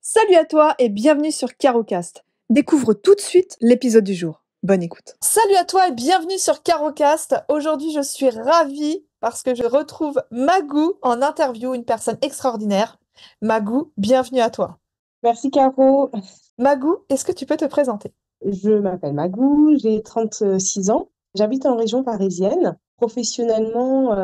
Salut à toi et bienvenue sur Carocast. Découvre tout de suite l'épisode du jour. Bonne écoute. Salut à toi et bienvenue sur Carocast. Aujourd'hui, je suis ravie parce que je retrouve Magou en interview, une personne extraordinaire. Magou, bienvenue à toi. Merci Caro. Magou, est-ce que tu peux te présenter? Je m'appelle Magou, j'ai 36 ans. J'habite en région parisienne. Professionnellement,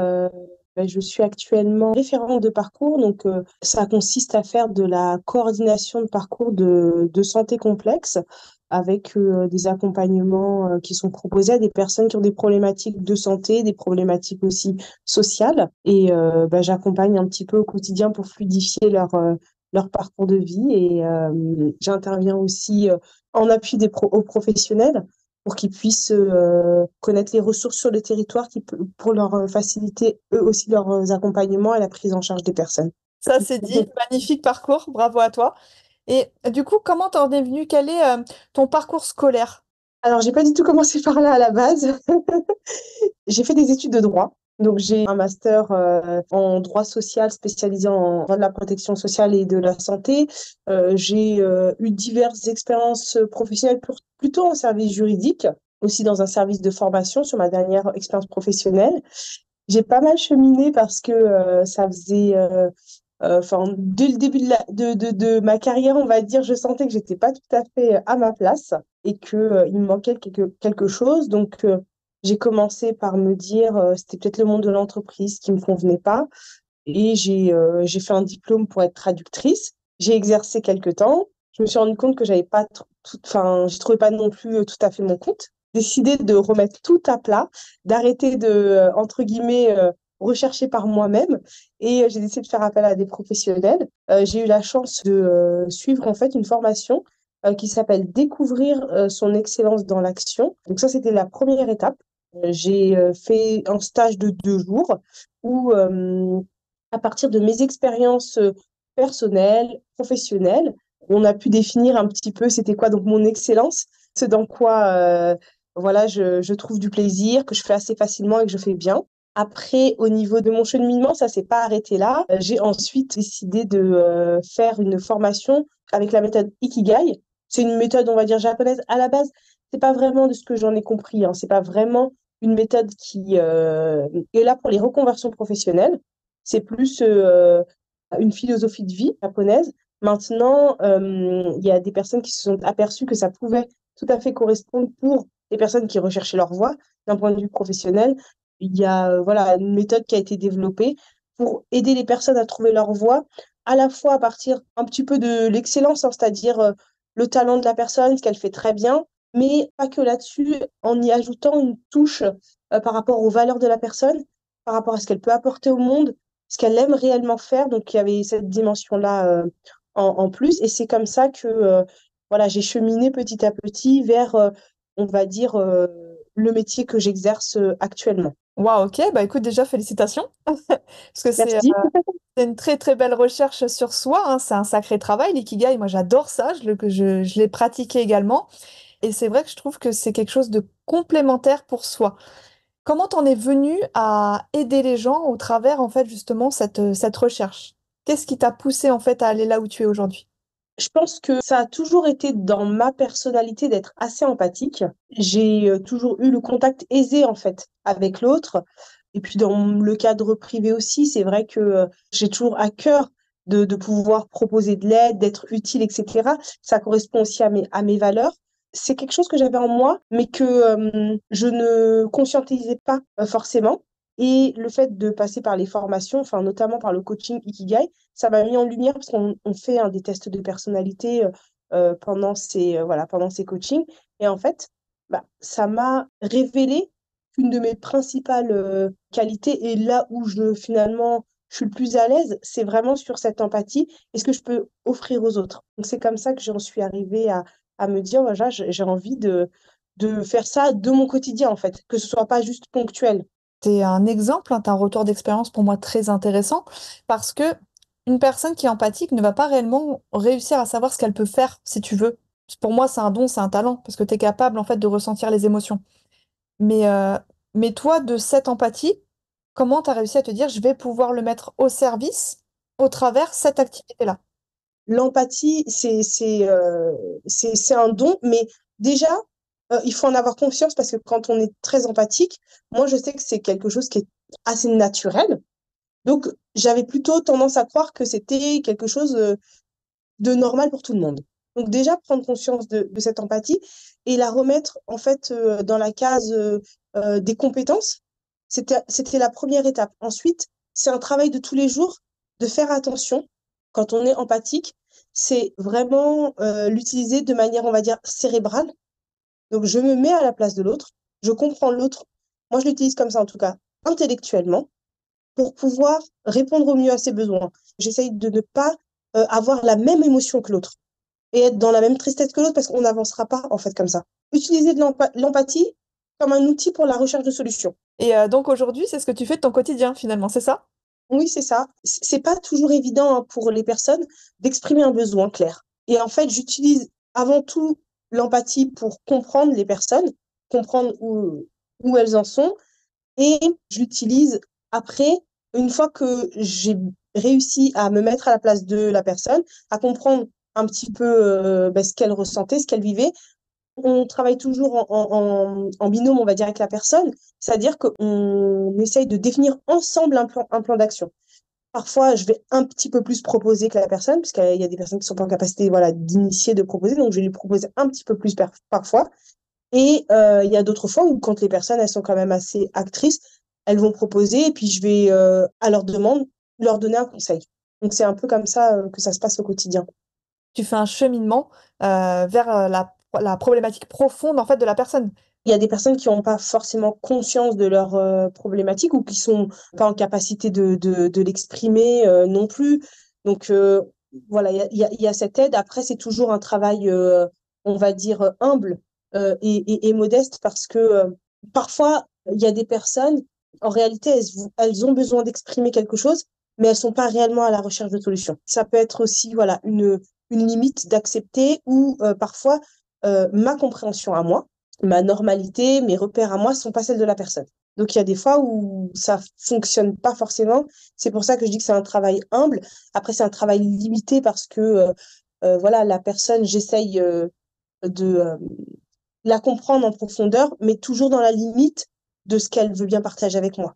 je suis actuellement référente de parcours. Donc, ça consiste à faire de la coordination de parcours de santé complexe avec des accompagnements qui sont proposés à des personnes qui ont des problématiques de santé, des problématiques aussi sociales. Et j'accompagne un petit peu au quotidien pour fluidifier leur parcours de vie. Et j'interviens aussi en appui aux professionnels pour qu'ils puissent connaître les ressources sur le territoire pour leur faciliter eux aussi leurs accompagnements et la prise en charge des personnes. Ça, c'est dit. Magnifique parcours. Bravo à toi. Et du coup, comment t'en es venu? Quel est ton parcours scolaire? Alors, j'ai pas du tout commencé par là à la base. J'ai fait des études de droit. Donc, j'ai un master en droit social spécialisé en droit de la protection sociale et de la santé. J'ai eu diverses expériences professionnelles plutôt en service juridique, aussi dans un service de formation sur ma dernière expérience professionnelle. J'ai pas mal cheminé parce que ça faisait, dès le début de ma carrière, on va dire, je sentais que j'étais pas tout à fait à ma place et que, il me manquait quelque chose. Donc, j'ai commencé par me dire, c'était peut-être le monde de l'entreprise qui me convenait pas. Et j'ai fait un diplôme pour être traductrice. J'ai exercé quelque temps. Je me suis rendu compte que j'avais pas j'ai trouvé pas non plus tout à fait mon compte. Décidé de remettre tout à plat, d'arrêter de, entre guillemets, rechercher par moi-même. Et j'ai décidé de faire appel à des professionnels. J'ai eu la chance de suivre en fait une formation qui s'appelle Découvrir son excellence dans l'action. Donc ça, c'était la première étape. J'ai fait un stage de 2 jours où à partir de mes expériences personnelles, professionnelles, on a pu définir un petit peu c'était quoi donc mon excellence, ce dans quoi voilà, je trouve du plaisir, que je fais assez facilement et que je fais bien. Après, au niveau de mon cheminement, ça s'est pas arrêté là. J'ai ensuite décidé de faire une formation avec la méthode Ikigai. C'est une méthode, on va dire, japonaise. À la base, c'est pas vraiment de ce que j'en ai compris, hein. C'est pas vraiment une méthode qui est là pour les reconversions professionnelles. C'est plus une philosophie de vie japonaise. Maintenant, il y a des personnes qui se sont aperçues que ça pouvait tout à fait correspondre pour les personnes qui recherchaient leur voie d'un point de vue professionnel. Il y a voilà, une méthode qui a été développée pour aider les personnes à trouver leur voie, à la fois à partir un petit peu de l'excellence, hein, c'est-à-dire le talent de la personne, ce qu'elle fait très bien, mais pas que là-dessus, en y ajoutant une touche par rapport aux valeurs de la personne, par rapport à ce qu'elle peut apporter au monde, ce qu'elle aime réellement faire. Donc, il y avait cette dimension-là en plus. Et c'est comme ça que voilà, j'ai cheminé petit à petit vers, on va dire, le métier que j'exerce actuellement. Waouh, ok. Bah écoute, déjà, félicitations. Parce que Merci. c'est une très très belle recherche sur soi, hein. C'est un sacré travail, l'ikigai. Moi, j'adore ça. Je l'ai pratiqué également. Et c'est vrai que je trouve que c'est quelque chose de complémentaire pour soi. Comment t'en es venu à aider les gens au travers, en fait, justement, cette recherche? Qu'est-ce qui t'a poussé, en fait, à aller là où tu es aujourd'hui? Je pense que ça a toujours été dans ma personnalité d'être assez empathique. J'ai toujours eu le contact aisé en fait avec l'autre. Et puis dans le cadre privé aussi, c'est vrai que j'ai toujours à cœur de pouvoir proposer de l'aide, d'être utile, etc. Ça correspond aussi à mes valeurs. C'est quelque chose que j'avais en moi, mais que je ne conscientisais pas forcément. Et le fait de passer par les formations, enfin notamment par le coaching Ikigai, ça m'a mis en lumière parce qu'on fait des tests de personnalité pendant ces coachings. Et en fait, ça m'a révélé qu'une de mes principales qualités et là où finalement je suis le plus à l'aise, c'est vraiment sur cette empathie et ce que je peux offrir aux autres. Donc c'est comme ça que j'en suis arrivée à me dire, voilà, j'ai envie de faire ça de mon quotidien en fait, que ce soit pas juste ponctuel. C'est un exemple, hein, t'as un retour d'expérience pour moi très intéressant parce que une personne qui est empathique ne va pas réellement réussir à savoir ce qu'elle peut faire, si tu veux. Pour moi, c'est un don, c'est un talent parce que tu es capable, en fait, de ressentir les émotions. Mais, euh, mais toi, de cette empathie, comment tu as réussi à te dire, je vais pouvoir le mettre au service au travers cette activité-là? l'empathie, c'est un don, mais déjà, il faut en avoir conscience parce que quand on est très empathique, moi, je sais que c'est quelque chose qui est assez naturel. Donc, j'avais plutôt tendance à croire que c'était quelque chose de normal pour tout le monde. Donc, déjà, prendre conscience de cette empathie et la remettre, en fait, dans la case des compétences, c'était la première étape. Ensuite, c'est un travail de tous les jours de faire attention quand on est empathique. C'est vraiment l'utiliser de manière, on va dire, cérébrale. Donc, je me mets à la place de l'autre, je comprends l'autre. Moi, je l'utilise comme ça, en tout cas, intellectuellement pour pouvoir répondre au mieux à ses besoins. J'essaye de ne pas avoir la même émotion que l'autre et être dans la même tristesse que l'autre parce qu'on n'avancera pas en fait comme ça. Utiliser de l'empathie comme un outil pour la recherche de solutions. Et donc aujourd'hui, c'est ce que tu fais de ton quotidien finalement, c'est ça? Oui, c'est ça. C'est pas toujours évident hein, pour les personnes d'exprimer un besoin clair. Et en fait, j'utilise avant tout l'empathie pour comprendre les personnes, comprendre où elles en sont et je l'utilise après, une fois que j'ai réussi à me mettre à la place de la personne, à comprendre un petit peu ben, ce qu'elle ressentait, ce qu'elle vivait. On travaille toujours en binôme, on va dire, avec la personne, c'est-à-dire qu'on essaye de définir ensemble un plan d'action. Parfois, je vais un petit peu plus proposer que la personne, parce qu'il y a des personnes qui sont pas en capacité, voilà, d'initier, de proposer, donc je vais lui proposer un petit peu plus parfois. Et il y a d'autres fois où, quand les personnes, elles sont quand même assez actrices, elles vont proposer et puis je vais, à leur demande, leur donner un conseil. Donc, c'est un peu comme ça que ça se passe au quotidien. Tu fais un cheminement vers la problématique profonde en fait de la personne. Il y a des personnes qui n'ont pas forcément conscience de leurs problématiques ou qui sont pas en capacité de l'exprimer non plus. Donc, voilà, il y a cette aide. Après, c'est toujours un travail, on va dire, humble et modeste parce que parfois, il y a des personnes, en réalité, elles ont besoin d'exprimer quelque chose, mais elles sont pas réellement à la recherche de solutions. Ça peut être aussi, voilà, une limite d'accepter ou parfois ma compréhension à moi, ma normalité, mes repères à moi sont pas celles de la personne. Donc il y a des fois où ça fonctionne pas forcément. C'est pour ça que je dis que c'est un travail humble. Après, c'est un travail limité parce que voilà, la personne, j'essaye de la comprendre en profondeur, mais toujours dans la limite de ce qu'elle veut bien partager avec moi.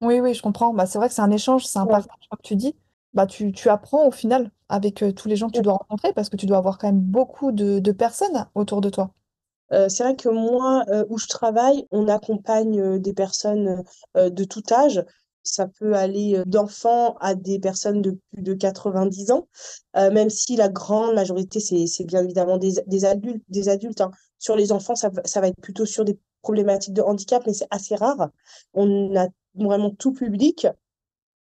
Oui, oui, je comprends. Bah, c'est vrai que c'est un échange, c'est un Ouais. partage, comme tu dis. Bah, tu apprends au final avec tous les gens que tu dois rencontrer parce que tu dois avoir quand même beaucoup de personnes autour de toi. C'est vrai que moi, où je travaille, on accompagne des personnes de tout âge. Ça peut aller d'enfants à des personnes de plus de 90 ans, même si la grande majorité, c'est bien évidemment des adultes, des adultes, hein. Sur les enfants, ça va être plutôt sur des problématiques de handicap, mais c'est assez rare. On a vraiment tout public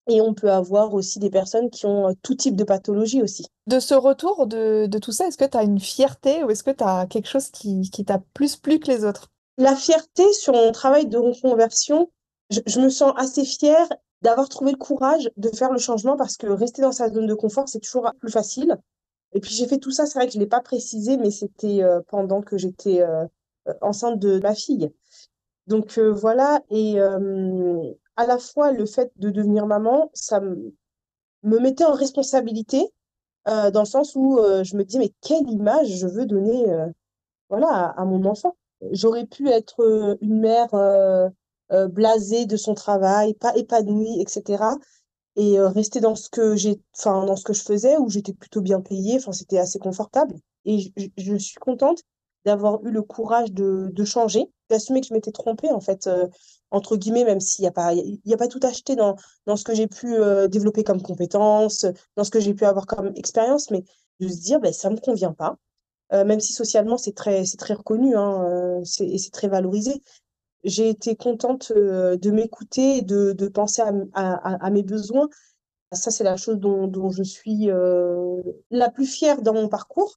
et on peut avoir aussi des personnes qui ont tout type de pathologie aussi. De ce retour de tout ça, est-ce que tu as une fierté ou est-ce que tu as quelque chose qui t'a plus plu que les autres? La fierté sur mon travail de reconversion, je me sens assez fière d'avoir trouvé le courage de faire le changement parce que rester dans sa zone de confort, c'est toujours plus facile. Et puis j'ai fait tout ça, c'est vrai que je ne l'ai pas précisé, mais c'était pendant que j'étais enceinte de ma fille. Donc voilà, et à la fois le fait de devenir maman, me mettait en responsabilité dans le sens où je me dis, mais quelle image je veux donner voilà, à mon enfant. J'aurais pu être une mère blasée de son travail, pas épanouie, etc. Et rester dans ce que enfin, dans ce que je faisais, où j'étais plutôt bien payée, enfin, c'était assez confortable. Et je suis contente d'avoir eu le courage de changer, d'assumer que je m'étais trompée, en fait, entre guillemets, même s'il n'y a pas, il y a pas tout acheté dans ce que j'ai pu développer comme compétences, dans ce que j'ai pu avoir comme expérience, mais de se dire, ben, ça ne me convient pas même si socialement c'est très reconnu hein, et c'est très valorisé. J'ai été contente de m'écouter et de penser à mes besoins. Ça, c'est la chose dont je suis la plus fière dans mon parcours,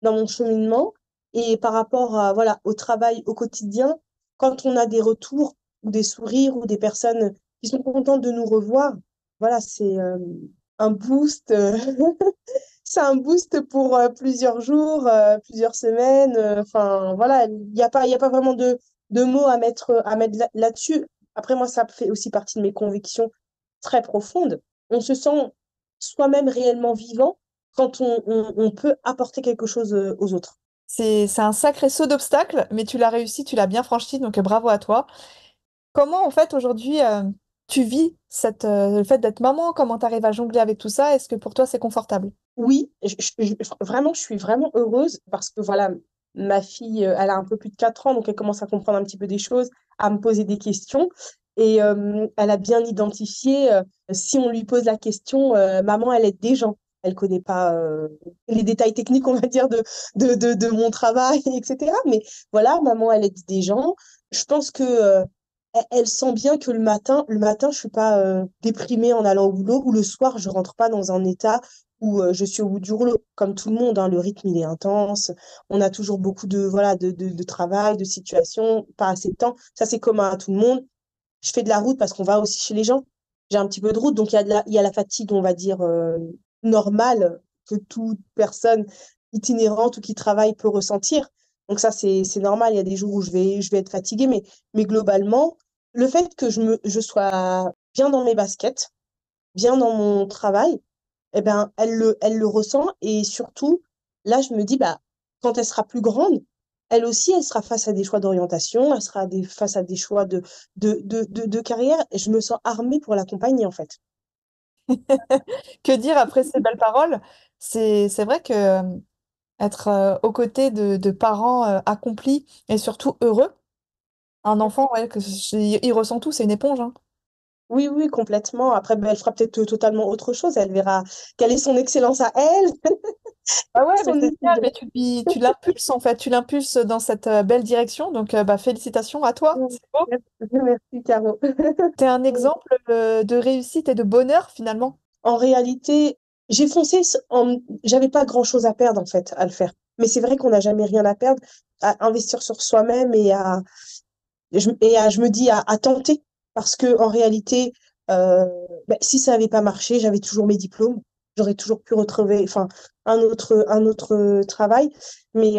dans mon cheminement. Et par rapport à, voilà, au travail au quotidien, quand on a des retours ou des sourires ou des personnes qui sont contentes de nous revoir, voilà, c'est un boost. C'est un boost pour plusieurs jours, plusieurs semaines. Enfin, voilà, il y a pas vraiment de mots à mettre là-dessus. Après, moi, ça fait aussi partie de mes convictions très profondes. On se sent soi-même réellement vivant quand on peut apporter quelque chose aux autres. C'est un sacré saut d'obstacle, mais tu l'as réussi, tu l'as bien franchi, donc bravo à toi. Comment, en fait, aujourd'hui, tu vis le fait d'être maman? Comment tu arrives à jongler avec tout ça? Est-ce que pour toi, c'est confortable? Oui, vraiment, je suis vraiment heureuse parce que voilà, ma fille, elle a un peu plus de 4 ans, donc elle commence à comprendre un petit peu des choses, à me poser des questions. Et elle a bien identifié, si on lui pose la question, maman, elle aide des gens. Elle connaît pas les détails techniques, on va dire, de mon travail, etc. Mais voilà, maman, elle aide des gens. Je pense que elle sent bien que le matin, je suis pas déprimée en allant au boulot, ou le soir, je rentre pas dans un état où je suis au bout du rouleau, comme tout le monde, hein, le rythme il est intense, on a toujours beaucoup de, voilà, de travail, de situations, pas assez de temps, ça c'est commun à tout le monde. Je fais de la route parce qu'on va aussi chez les gens, j'ai un petit peu de route, donc il y a la fatigue, on va dire, normale que toute personne itinérante ou qui travaille peut ressentir. Donc ça c'est normal, il y a des jours où je vais être fatiguée, mais globalement, le fait que je sois bien dans mes baskets, bien dans mon travail, eh ben, elle le ressent. Et surtout, là, je me dis, bah, quand elle sera plus grande, elle aussi, elle sera face à des choix d'orientation, elle sera face à des choix de carrière. Et je me sens armée pour l'accompagner, en fait. Que dire après ces belles paroles? C'est vrai que être aux côtés de parents accomplis et surtout heureux, un enfant, ouais, il ressent tout, c'est une éponge, hein. Oui, oui, complètement. Après, ben, elle fera peut-être totalement autre chose. Elle verra quelle est son excellence à elle, Ah ouais, mais son c'est génial, étude. mais tu l'impulses en fait, tu l'impulses dans cette belle direction, donc bah, félicitations à toi, c'est beau. Merci, Caro. T'es un exemple de réussite et de bonheur finalement. En réalité, j'ai foncé, j'avais pas grand-chose à perdre, en fait, à le faire. Mais c'est vrai qu'on n'a jamais rien à perdre à investir sur soi-même je me dis à tenter parce que en réalité, ben, si ça n'avait pas marché, j'avais toujours mes diplômes, j'aurais toujours pu retrouver, enfin, un autre travail. Mais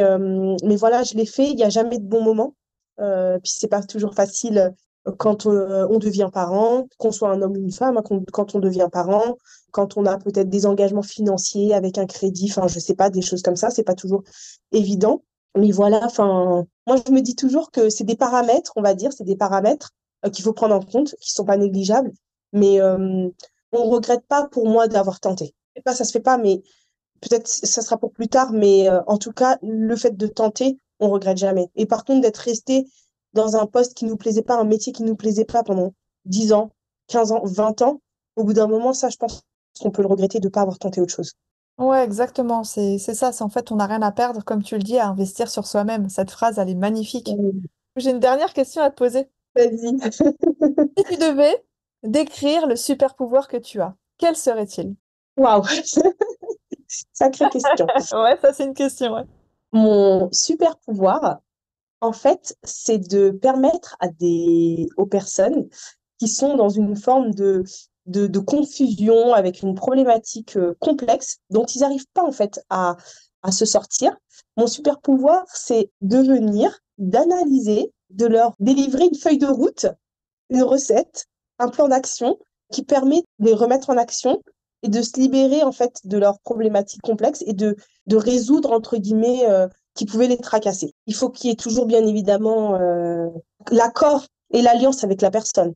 voilà, je l'ai fait. Il n'y a jamais de bon moment. Puis c'est pas toujours facile quand on devient parent, qu'on soit un homme ou une femme, hein, quand on devient parent, quand on a peut-être des engagements financiers avec un crédit, enfin, je sais pas, des choses comme ça, c'est pas toujours évident. Mais voilà, enfin, moi je me dis toujours que c'est des paramètres, on va dire, c'est des paramètres qu'il faut prendre en compte, qui sont pas négligeables, mais on regrette pas pour moi d'avoir tenté. Et pas, ça se fait pas, mais peut-être ça sera pour plus tard, mais en tout cas, le fait de tenter, on regrette jamais. Et par contre, d'être resté dans un poste qui nous plaisait pas, un métier qui nous plaisait pas pendant 10 ans, 15 ans, 20 ans, au bout d'un moment, ça, je pense qu'on peut le regretter de ne pas avoir tenté autre chose. Ouais, exactement, c'est ça, c'est en fait on n'a rien à perdre, comme tu le dis, à investir sur soi-même. Cette phrase, elle est magnifique. J'ai une dernière question à te poser. Vas-y. Si tu devais décrire le super pouvoir que tu as, quel serait-il? Waouh, sacrée question. Ouais, ça c'est une question, ouais. Mon super pouvoir, en fait, c'est de permettre aux personnes qui sont dans une forme de confusion avec une problématique complexe dont ils n'arrivent pas en fait à se sortir. Mon super pouvoir, c'est de venir, d'analyser, de leur délivrer une feuille de route, une recette, un plan d'action qui permet de les remettre en action et de se libérer en fait de leurs problématiques complexes et de résoudre entre guillemets qui pouvaient les tracasser. Il faut qu'il y ait toujours bien évidemment l'accord et l'alliance avec la personne.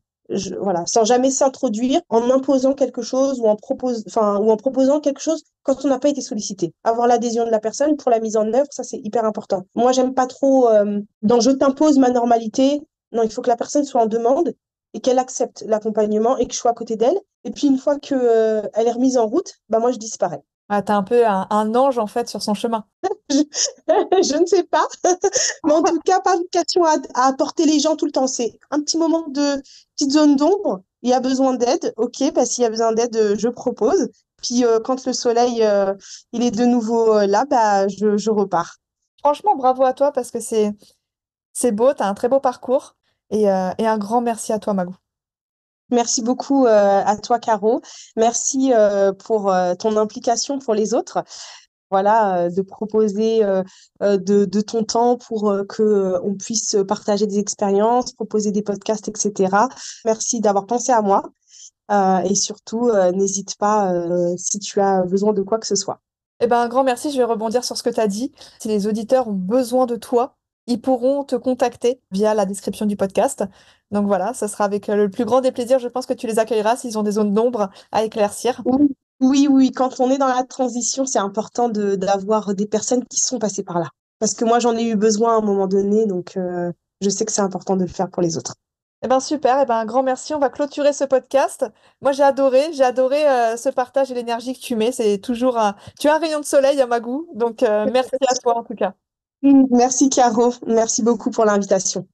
Voilà, sans jamais s'introduire en imposant quelque chose ou en proposant quelque chose quand on n'a pas été sollicité. Avoir l'adhésion de la personne pour la mise en œuvre, ça c'est hyper important. Moi, j'aime pas trop dans je t'impose ma normalité. Non, il faut que la personne soit en demande et qu'elle accepte l'accompagnement et que je sois à côté d'elle. Et puis une fois que elle est remise en route, bah moi je disparais. Ah, t'es un peu un ange en fait sur son chemin. Je, je ne sais pas, mais en tout cas, pas vocation à apporter les gens tout le temps. C'est un petit moment de petite zone d'ombre. Il y a besoin d'aide, ok, bah, s'il y a besoin d'aide, je propose. Puis quand le soleil il est de nouveau là, bah, je repars. Franchement, bravo à toi parce que c'est beau, t'as un très beau parcours et un grand merci à toi, Magou. Merci beaucoup à toi, Caro. Merci pour ton implication pour les autres. Voilà, de proposer de ton temps pour que on puisse partager des expériences, proposer des podcasts, etc. Merci d'avoir pensé à moi et surtout, n'hésite pas si tu as besoin de quoi que ce soit. Eh ben, un grand merci, je vais rebondir sur ce que tu as dit. Si les auditeurs ont besoin de toi, ils pourront te contacter via la description du podcast. Donc voilà, ça sera avec le plus grand des plaisirs. Je pense que tu les accueilleras s'ils ont des zones d'ombre à éclaircir. Oui, oui, oui. Quand on est dans la transition, c'est important d'avoir des personnes qui sont passées par là. Parce que moi, j'en ai eu besoin à un moment donné, donc je sais que c'est important de le faire pour les autres. Eh ben super, eh ben un grand merci. On va clôturer ce podcast. Moi j'ai adoré ce partage et l'énergie que tu mets. C'est toujours un... Tu as un rayon de soleil à ma goût. Donc merci à toi en tout cas. Merci, Caro. Merci beaucoup pour l'invitation.